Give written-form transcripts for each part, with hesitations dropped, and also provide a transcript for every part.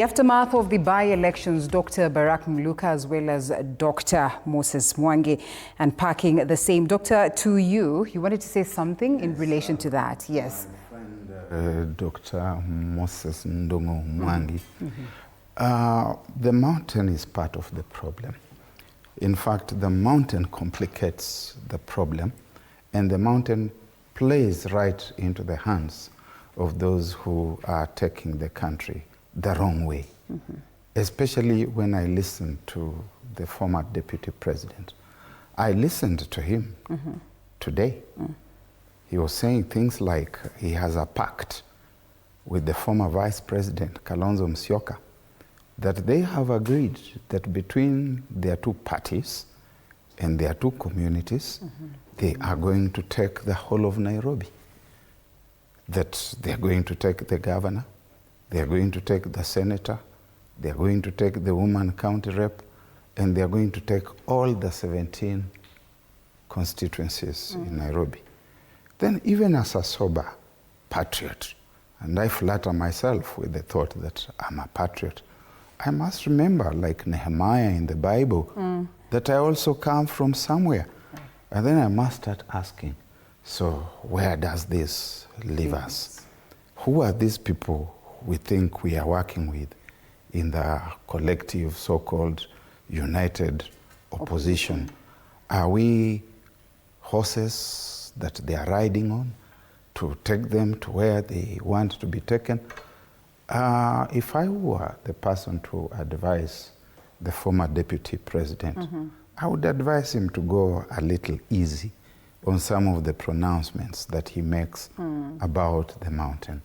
Aftermath of the by-elections, Dr. Barack Muluka as well as Dr. Moses Mwangi unpacking the same. Doctor, to you wanted to say something in relation to that. Yes. My friend, Dr. Moses Mwangi. The mountain is part of the problem. In fact, the mountain complicates the problem, and the mountain plays right into the hands of those who are taking the country the wrong way. Especially when I listened to the former deputy president. I listened to him today. He was saying things like he has a pact with the former vice president, Kalonzo Musyoka, that they have agreed that between their two parties and their two communities, they are going to take the whole of Nairobi. That they are going to take the governor, they are going to take the senator, they are going to take the woman county rep, and they are going to take all the 17 constituencies in Nairobi. Then even as a sober patriot, and I flatter myself with the thought that I'm a patriot, I must remember, like Nehemiah in the Bible, that I also come from somewhere. And then I must start asking, so where does this leave us? Who are these people we think we are working with in the collective so-called united opposition? Are we horses that they are riding on to take them to where they want to be taken? If I were the person to advise the former deputy president, I would advise him to go a little easy on some of the pronouncements that he makes about the mountain.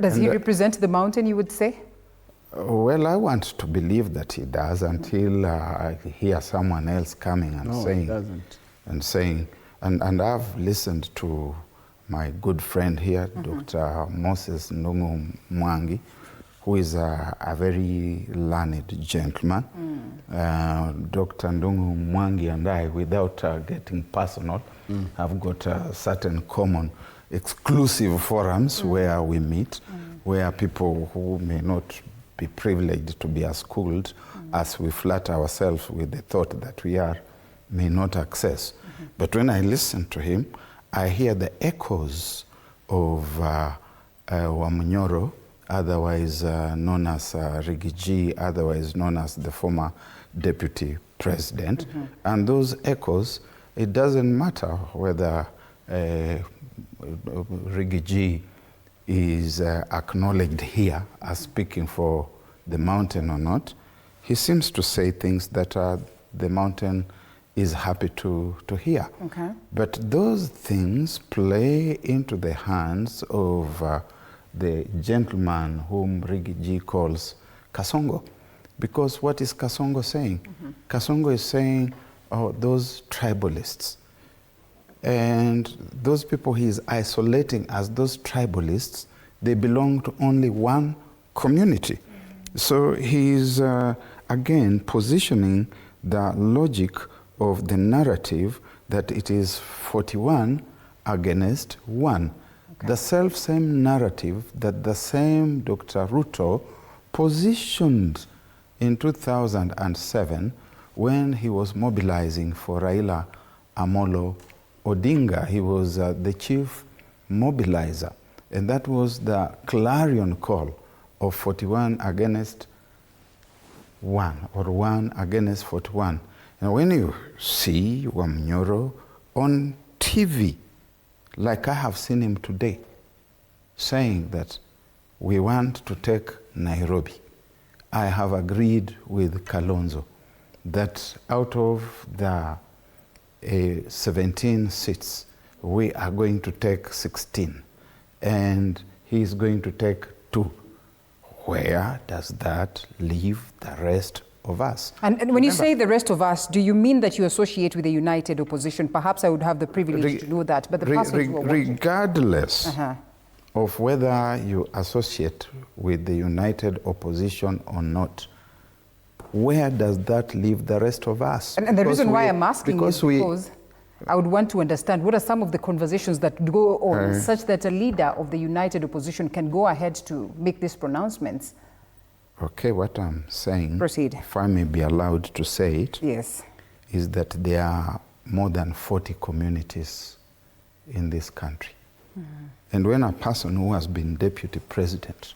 Does he represent the mountain, you would say? Well, I want to believe that he does until I hear someone else coming and saying, and I've listened to my good friend here, Dr. Moses Mwangi, who is a very learned gentleman. Dr. Ndungu Mwangi and I, without getting personal, have got certain common exclusive forums where we meet, where people who may not be privileged to be as schooled as we flatter ourselves with the thought that we are, may not access. But when I listen to him, I hear the echoes of Wamunyoro, otherwise known as Rigiji, otherwise known as the former deputy president. And those echoes, it doesn't matter whether Rigiji is acknowledged here as speaking for the mountain or not. He seems to say things that the mountain is happy to hear. But those things play into the hands of the gentleman whom Rigiji calls Kasongo. Because what is Kasongo saying? Kasongo is saying, oh, those tribalists. And those people he is isolating as those tribalists, they belong to only one community. So he is, again, positioning the logic of the narrative that it is 41 against 1. The self-same narrative that the same Dr. Ruto positioned in 2007 when he was mobilizing for Raila Amolo Odinga. He was the chief mobilizer, and that was the clarion call of 41 against 1, or 1 against 41. And when you see Wamunyoro on TV, like I have seen him today, saying that we want to take Nairobi, I have agreed with Kalonzo that out of the 17 seats, we are going to take 16, and he is going to take 2. Where does that leave the rest of us? And when you say the rest of us, do you mean that you associate with the united opposition? Perhaps I would have the privilege to do that, but the persons who are regardless of whether you associate with the united opposition or not, where does that leave the rest of us? And the reason why I'm asking is because I would want to understand what are some of the conversations that go on such that a leader of the united opposition can go ahead to make these pronouncements. Okay, what I'm saying, Proceed. if I may be allowed to say it, Yes. is that there are more than 40 communities in this country. And when a person who has been deputy president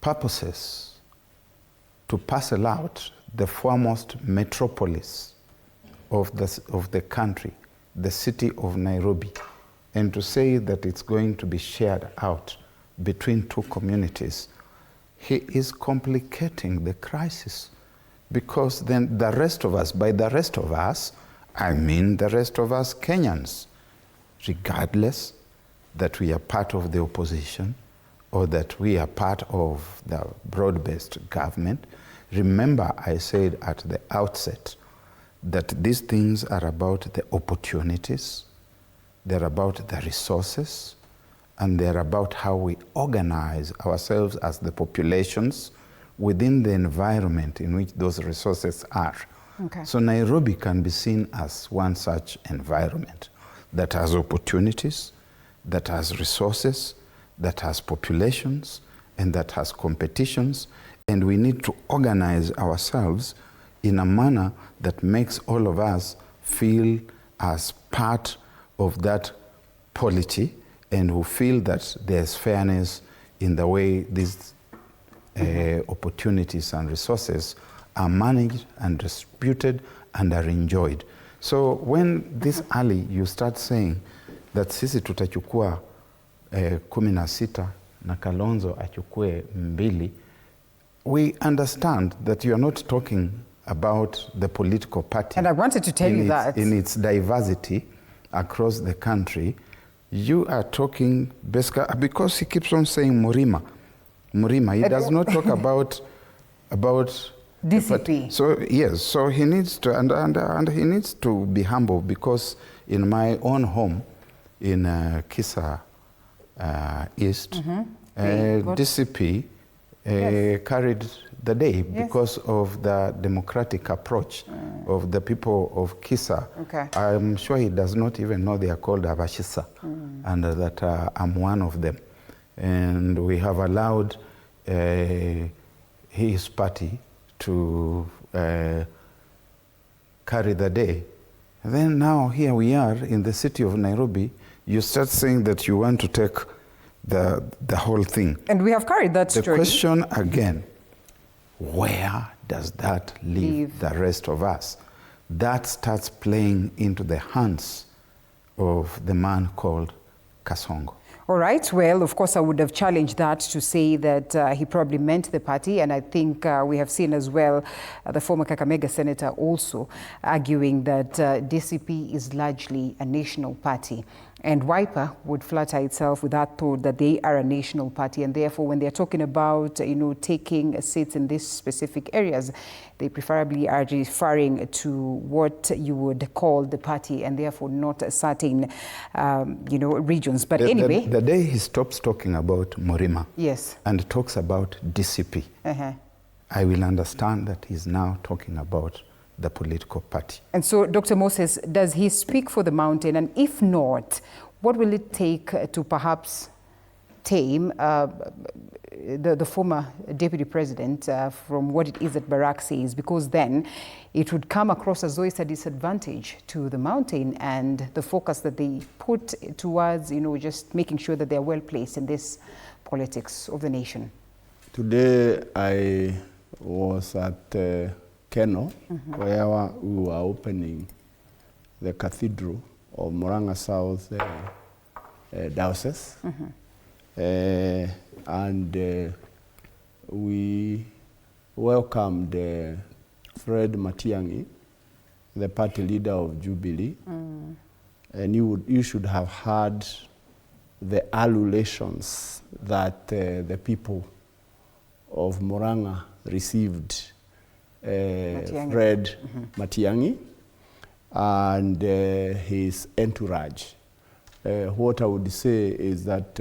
purposes to parcel out the foremost metropolis of the country, the city of Nairobi, and to say that it's going to be shared out between two communities, he is complicating the crisis. Because then the rest of us, by the rest of us, I mean the rest of us Kenyans, regardless that we are part of the opposition or that we are part of the broad-based government. Remember, I said at the outset that these things are about the opportunities, they're about the resources, and they're about how we organize ourselves as the populations within the environment in which those resources are. Okay. So Nairobi can be seen as one such environment that has opportunities, that has resources, that has populations, and that has competitions. And we need to organize ourselves in a manner that makes all of us feel as part of that polity and who feel that there's fairness in the way these opportunities and resources are managed and distributed and are enjoyed. So when this early you start saying that sisi tutachukua 16 na Kalonzo achukue 2, we understand that you are not talking about the political party. And I wanted to tell you that. In its diversity across the country, you are talking basically, because he keeps on saying Murima. He does not talk about DCP. So yes, so he needs to, and he needs to be humble, because in my own home in Kisa East, DCP carried the day because of the democratic approach of the people of Kisa. Okay. I'm sure he does not even know they are called Abashisa, and that I'm one of them. And we have allowed his party to carry the day. And then now here we are in the city of Nairobi, you start saying that you want to take the whole thing. And we have carried that story. The question again, where does that leave the rest of us? That starts playing into the hands of the man called Kasongo. All right. Well, of course, I would have challenged that to say that he probably meant the party. And I think we have seen as well the former Kakamega senator also arguing that DCP is largely a national party. And Wiper would flatter itself with that thought that they are a national party. And therefore, when they're talking about, taking seats in these specific areas, they preferably are referring to what you would call the party, and therefore not certain, regions. But anyway. The day he stops talking about Murima and talks about DCP, I will understand that he's now talking about the political party. And so, Dr. Moses, does he speak for the mountain? And if not, what will it take to perhaps tame the former deputy president from what it is that Barack says? Because then it would come across as though it's a disadvantage to the mountain and the focus that they put towards, just making sure that they're well placed in this politics of the nation. Today I was at Keno, where we were opening the Cathedral of Murang'a South Diocese. And we welcomed Fred Matiang'i, the party leader of Jubilee. And you should have heard the ululations that the people of Murang'a received Fred Matiang'i and his entourage. What I would say is that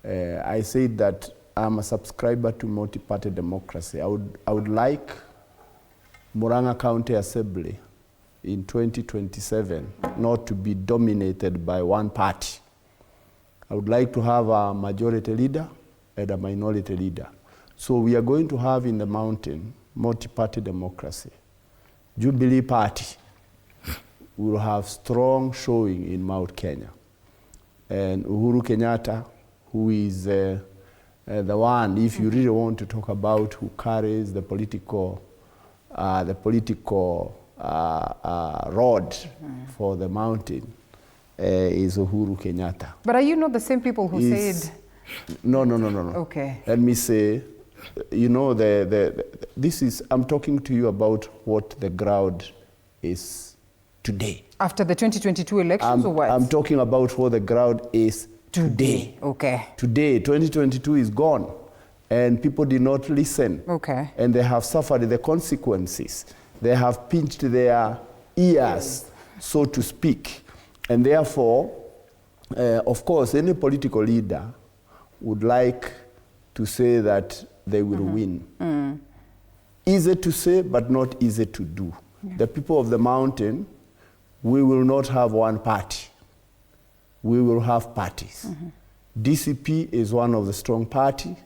I said that I'm a subscriber to multi-party democracy. I would like Murang'a County Assembly in 2027 not to be dominated by one party. I would like to have a majority leader and a minority leader. So we are going to have in the mountain multi-party democracy. Jubilee Party will have strong showing in Mount Kenya. And Uhuru Kenyatta, who is the one, if you really want to talk about who carries the political rod for the mountain, is Uhuru Kenyatta. But are you not the same people who said? No. Okay. Let me say, you know, this is, I'm talking to you about what the ground is today. After the 2022 elections or what? I'm talking about what the ground is today. Okay. Today, 2022 is gone, and people did not listen. Okay. And they have suffered the consequences. They have pinched their ears, so to speak. And therefore, of course, any political leader would like to say that they will win. Easy to say, but not easy to do. Yeah. The people of the mountain, we will not have one party. We will have parties. DCP is one of the strong party.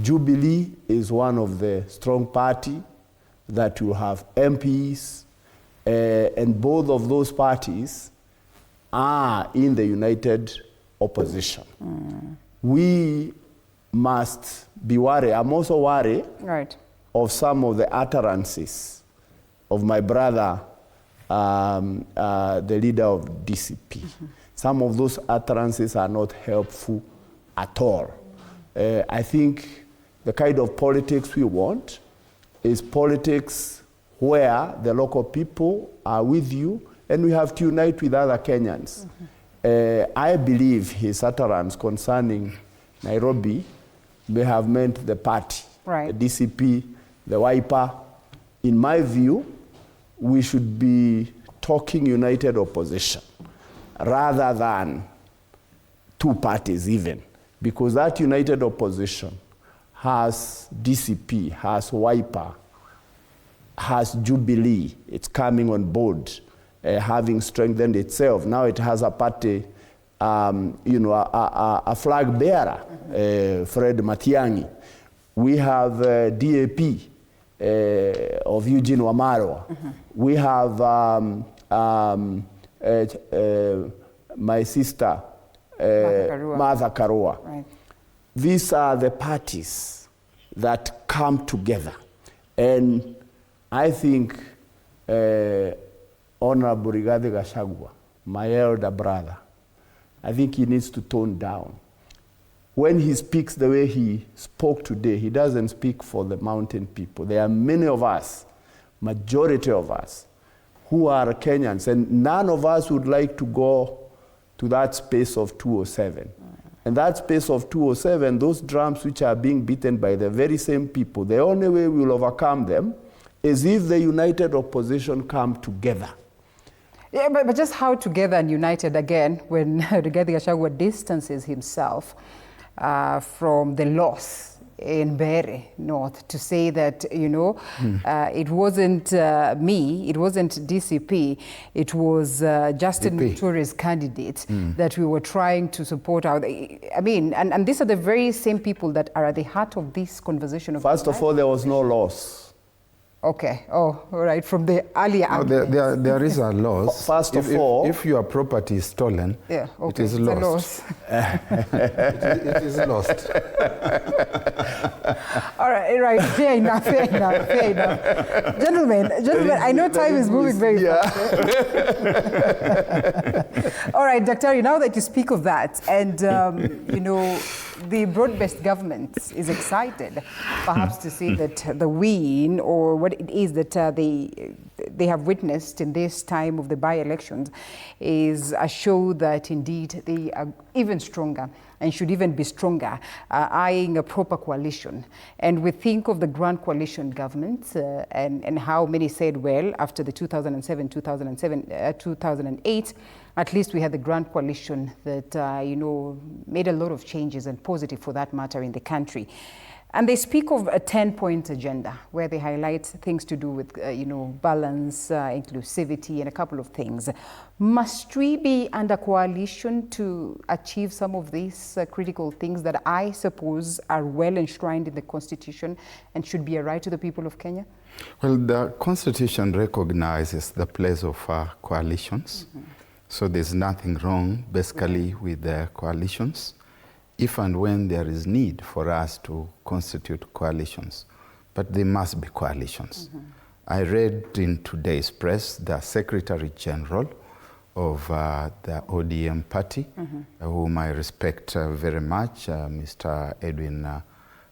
Jubilee is one of the strong party that will have MPs, and both of those parties are in the united opposition. We must be worried. I'm also worried of some of the utterances of my brother, the leader of DCP. Some of those utterances are not helpful at all. I think the kind of politics we want is politics where the local people are with you, and we have to unite with other Kenyans. I believe his utterance concerning Nairobi may have meant the party, the DCP, the Wiper. In my view, we should be talking united opposition rather than two parties even, because that united opposition has DCP, has Wiper, has Jubilee. It's coming on board, having strengthened itself. Now it has a party, you know, a flag bearer, Fred Matiang'i. We have DAP of Eugene Wamalwa. We have my sister, Martha Karua. These are the parties that come together. And I think Honorable Rigathi Gachagua, my elder brother, I think he needs to tone down. When he speaks the way he spoke today, he doesn't speak for the mountain people. There are many of us, majority of us, who are Kenyans, and none of us would like to go to that space of 207. And that space of 207, those drums which are being beaten by the very same people, the only way we will overcome them is if the united opposition come together. Yeah, but just how together and united again when Rigathi Gachagua distances himself from the loss in Bere North to say that, you know, it wasn't me, it wasn't DCP, it was Justin Muturi's candidate that we were trying to support out. I mean, and these are the very same people that are at the heart of this conversation. First of all, there was no loss. Okay. Oh, all right. From the earlier. No, there is a loss. First of all, if your property is stolen, yeah, okay, it is lost. it is lost. All right, right. Fair enough. Gentlemen, I know time is moving very fast. All right, Daktari, now that you speak of that, and you know, the broad-based government is excited, perhaps to see that the win, or what it is that they have witnessed in this time of the by-elections, is a show that indeed they are even stronger and should even be stronger, eyeing a proper coalition. And we think of the grand coalition government and how many said, well, after the 2008, at least we had the grand coalition that, you know, made a lot of changes, and positive for that matter, in the country. And they speak of a 10-point agenda where they highlight things to do with, balance, inclusivity, and a couple of things. Must we be under coalition to achieve some of these critical things that I suppose are well enshrined in the Constitution and should be a right to the people of Kenya? Well, the Constitution recognizes the place of coalitions. So there's nothing wrong, basically, with the coalitions, if and when there is need for us to constitute coalitions. But they must be coalitions. I read in today's press the Secretary General of the ODM party, whom I respect very much, Mr. Edwin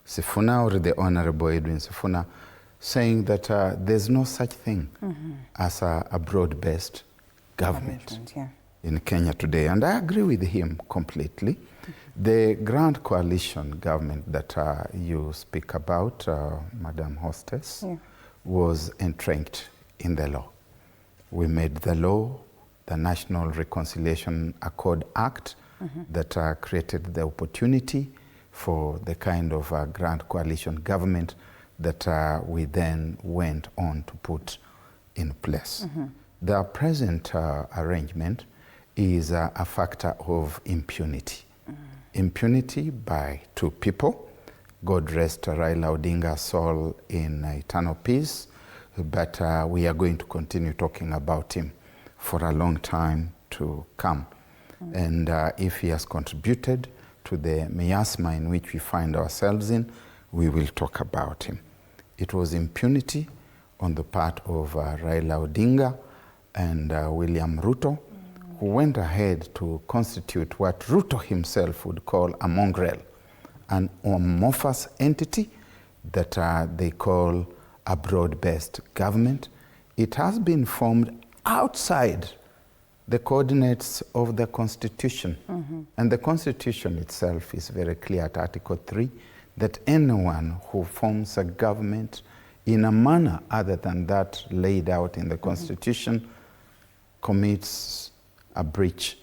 Sifuna, or the Honorable Edwin Sifuna, saying that there's no such thing as a broad-based government in Kenya today. And I agree with him completely. The Grand Coalition government that you speak about, Madam Hostess, was entrenched in the law. We made the law, the National Reconciliation Accord Act, that created the opportunity for the kind of Grand Coalition government that we then went on to put in place. The present arrangement is a factor of impunity. Impunity by two people. God rest Raila Odinga's soul in eternal peace, but we are going to continue talking about him for a long time to come. And if he has contributed to the miasma in which we find ourselves in, we will talk about him. It was impunity on the part of Raila Odinga and William Ruto, who went ahead to constitute what Ruto himself would call a mongrel, an amorphous entity that they call a broad-based government. It has been formed outside the coordinates of the Constitution. And the Constitution itself is very clear at Article 3 that anyone who forms a government in a manner other than that laid out in the Constitution commits a breach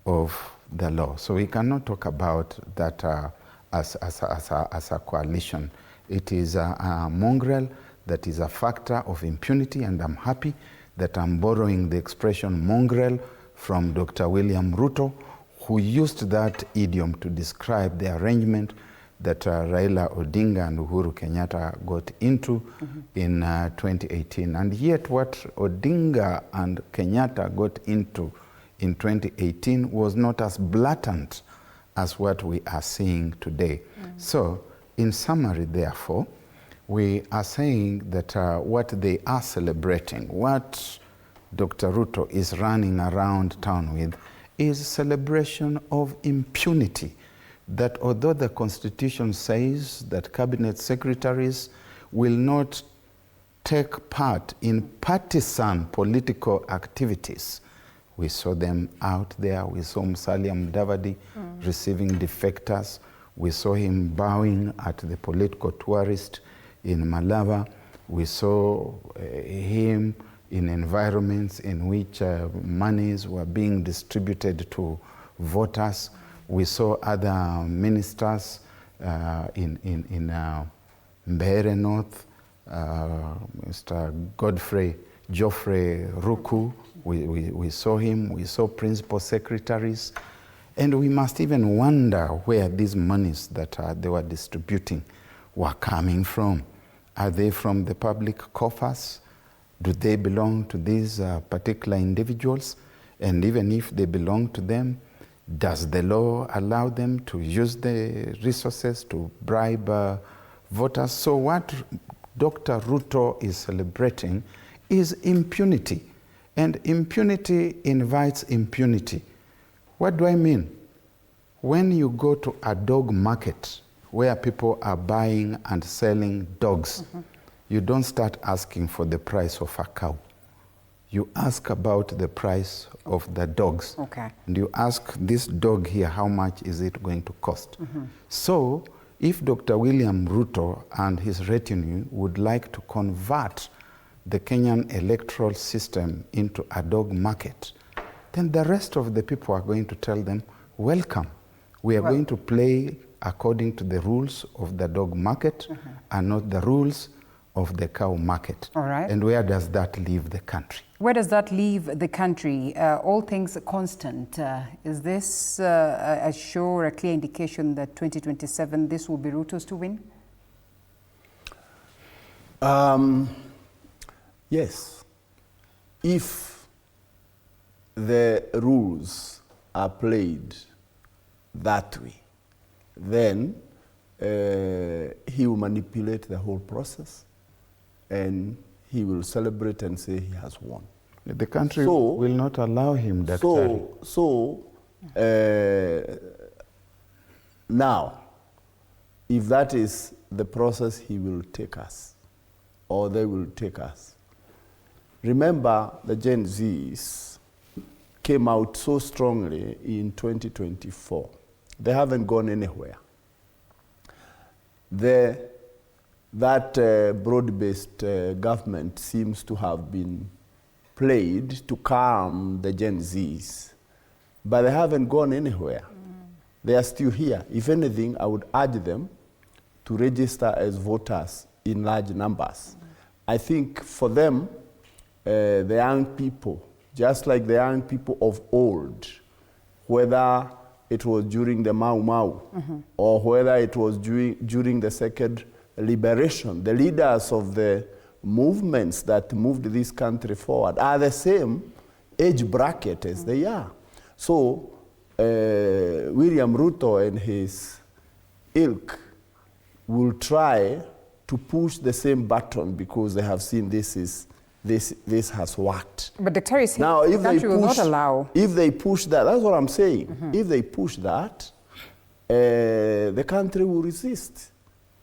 of the law. So we cannot talk about that as a coalition. It is a mongrel that is a factor of impunity, and I'm happy that I'm borrowing the expression mongrel from Dr. William Ruto, who used that idiom to describe the arrangement that Raila Odinga and Uhuru Kenyatta got into in 2018. And yet what Odinga and Kenyatta got into in 2018 was not as blatant as what we are seeing today. So, in summary, therefore, we are saying that what they are celebrating, what Dr. Ruto is running around town with, is celebration of impunity. That although the Constitution says that cabinet secretaries will not take part in partisan political activities, we saw them out there. We saw Musalia Mudavadi receiving defectors. We saw him bowing at the political tourist in Malava. We saw him in environments in which monies were being distributed to voters. We saw other ministers in Mbeere North, Mr. Geoffrey Ruku. We saw him. We saw principal secretaries. And we must even wonder where these monies that they were distributing were coming from. Are they from the public coffers? Do they belong to these particular individuals? And even if they belong to them, does the law allow them to use the resources to bribe voters? So what Dr. Ruto is celebrating is impunity. And impunity invites impunity. What do I mean? When you go to a dog market where people are buying and selling dogs, you don't start asking for the price of a cow. You ask about the price of the dogs. Okay. And you ask this dog here, how much is it going to cost? So if Dr. William Ruto and his retinue would like to convert the Kenyan electoral system into a dog market, then the rest of the people are going to tell them, welcome. We are going to play according to the rules of the dog market and not the rules of the cow market. All right. And where does that leave the country? Where does that leave the country? All things constant. Is this a sure, a clear indication that 2027, this will be Ruto's to win? Yes. If the rules are played that way, then he will manipulate the whole process and he will celebrate and say he has won. The country will not allow him that. Now, if that is the process he will take us, or they will take us. Remember, the Gen Zs came out so strongly in 2024. They haven't gone anywhere. That broad-based government seems to have been played to calm the Gen Zs, but they haven't gone anywhere. They are still here. If anything, I would urge them to register as voters in large numbers. I think for them, the young people, just like the young people of old, whether it was during the Mau Mau or whether it was during the second liberation, the leaders of the movements that moved this country forward are the same age bracket as they are. So William Ruto and his ilk will try to push the same button because they have seen this has worked. But the terrorists now, if they will not allow. If they push that, that's what I'm saying. If they push that, the country will resist.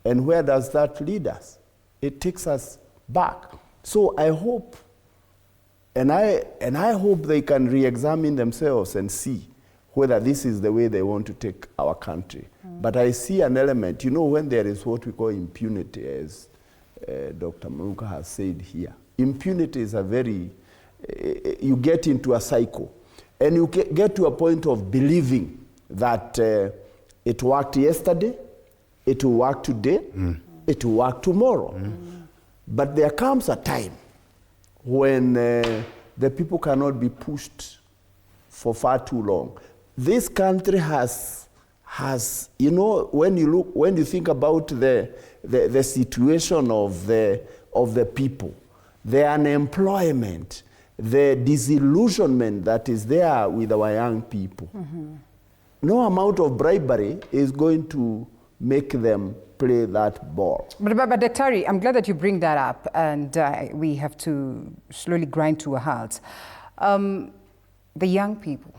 And where does that lead us? It takes us back. So I hope, and I hope they can re-examine themselves and see whether this is the way they want to take our country. But I see an element, when there is what we call impunity, as Dr. Maruka has said here. Impunity is you get into a cycle. And you get to a point of believing that it worked yesterday, it will work today, it will work tomorrow. But there comes a time when the people cannot be pushed for far too long. This country has when you think about the situation of the people, the unemployment, the disillusionment that is there with our young people, no amount of bribery is going to make them play that ball. But Daktari, I'm glad that you bring that up, and we have to slowly grind to a halt. The young people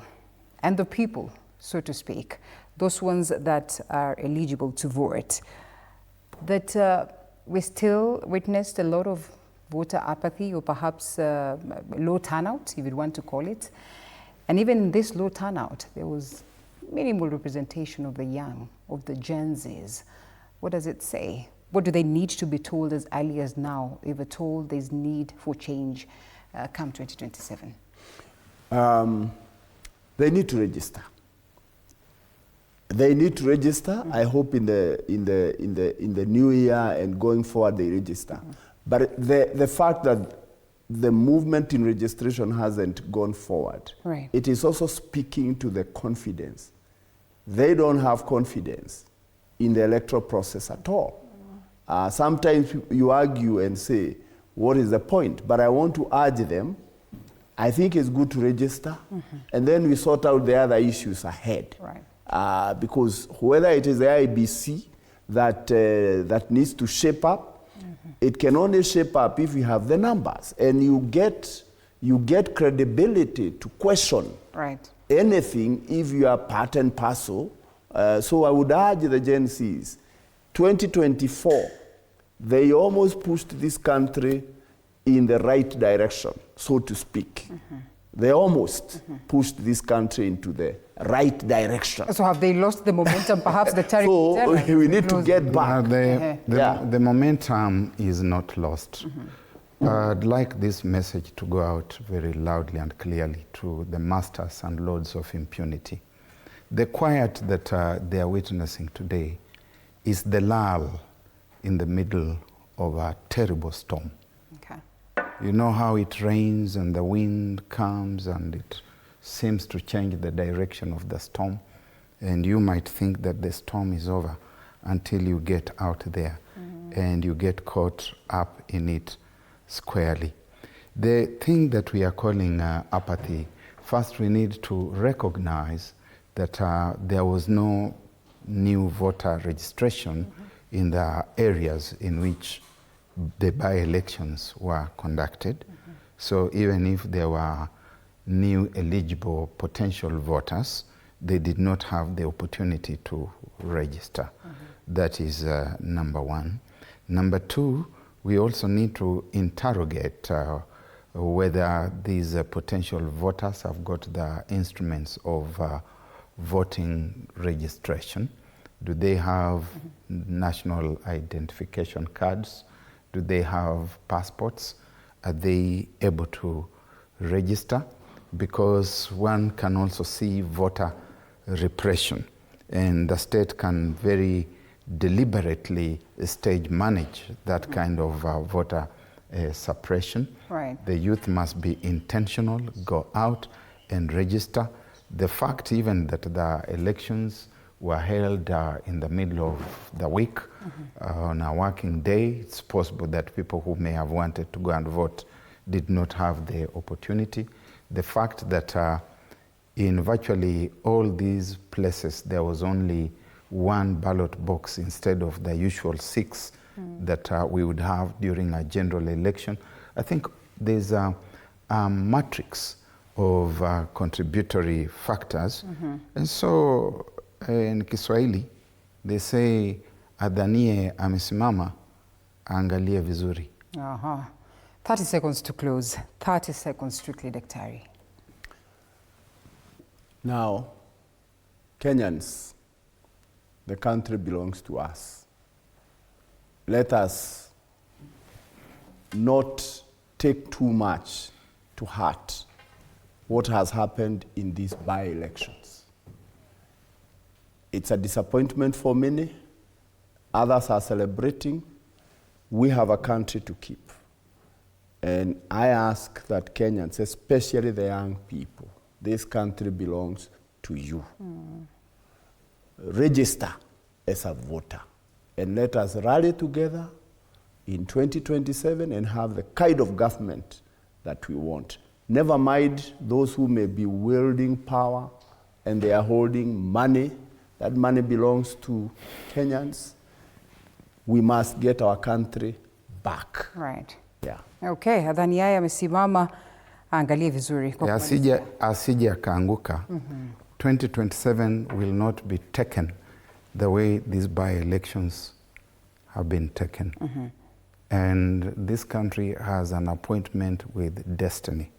and the people, so to speak, those ones that are eligible to vote, that we still witnessed a lot of voter apathy, or perhaps low turnout, if you want to call it. And even in this low turnout, there was minimal representation of the young, of the Gen Zs. What does it say? What do they need to be told as early as now, if at all there's need for change come 2027? They need to register. They need to register. I hope in the new year and going forward they register. But the fact that the movement in registration hasn't gone forward, right, it is also speaking to the confidence. They don't have confidence in the electoral process at all. Sometimes you argue and say, what is the point? But I want to urge them, I think it's good to register, and then we sort out the other issues ahead. Right. Because whether it is the IEBC that needs to shape up, it can only shape up if you have the numbers, and you get credibility to question anything if you are part and parcel. So I would urge the Gen Zs, 2024, they almost pushed this country in the right direction, so to speak. They almost pushed this country into the right direction. So have they lost the momentum, perhaps the tariff? So we need to get back. The momentum is not lost. I'd like this message to go out very loudly and clearly to the masters and lords of impunity. The quiet that they are witnessing today is the lull in the middle of a terrible storm. Okay. You know how it rains and the wind comes and it seems to change the direction of the storm, and you might think that the storm is over until you get out there and you get caught up in it squarely. The thing that we are calling apathy, first we need to recognize that there was no new voter registration in the areas in which the by-elections were conducted. So even if there were new eligible potential voters, they did not have the opportunity to register. That is number one. Number two, we also need to interrogate whether these potential voters have got the instruments of voting registration. Do they have national identification cards? Do they have passports? Are they able to register? Because one can also see voter repression, and the state can very deliberately stage manage that kind of voter suppression. Right. The youth must be intentional, go out and register. The fact even that the elections were held in the middle of the week on a working day, it's possible that people who may have wanted to go and vote did not have the opportunity. The fact that in virtually all these places there was only one ballot box instead of the usual 6 that we would have during a general election. I think there's a matrix of contributory factors. And so in Kiswahili, they say, adhanie amesimama, angalie vizuri. 30 seconds to close. 30 seconds strictly, Daktari. Now, Kenyans, the country belongs to us. Let us not take too much to heart what has happened in these by-elections. It's a disappointment for many. Others are celebrating. We have a country to keep. And I ask that Kenyans, especially the young people, this country belongs to you. Register as a voter and let us rally together in 2027 and have the kind of government that we want. Never mind those who may be wielding power and they are holding money. That money belongs to Kenyans. We must get our country back. Right. Yeah. Okay, adhani haya amesimama, angalie vizuri. Kwa asije akaanguka. 2027 will not be taken the way these by-elections have been taken. And this country has an appointment with destiny.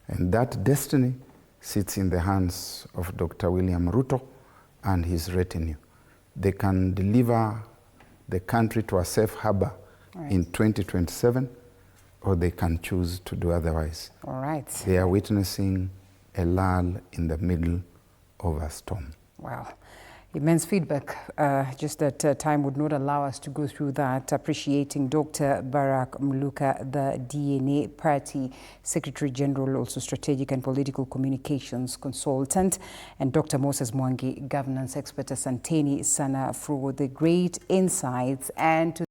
And that destiny sits in the hands of Dr. William Ruto and his retinue. They can deliver the country to a safe harbor in 2027, or they can choose to do otherwise. All right. They are witnessing a lull in the middle of a storm. Wow. Immense feedback, just that time would not allow us to go through that. Appreciating Dr. Barack Mluka, the DNA Party Secretary General, also Strategic and Political Communications Consultant, and Dr. Moses Mwangi, Governance Expert. Asanteni sana for the great insights and to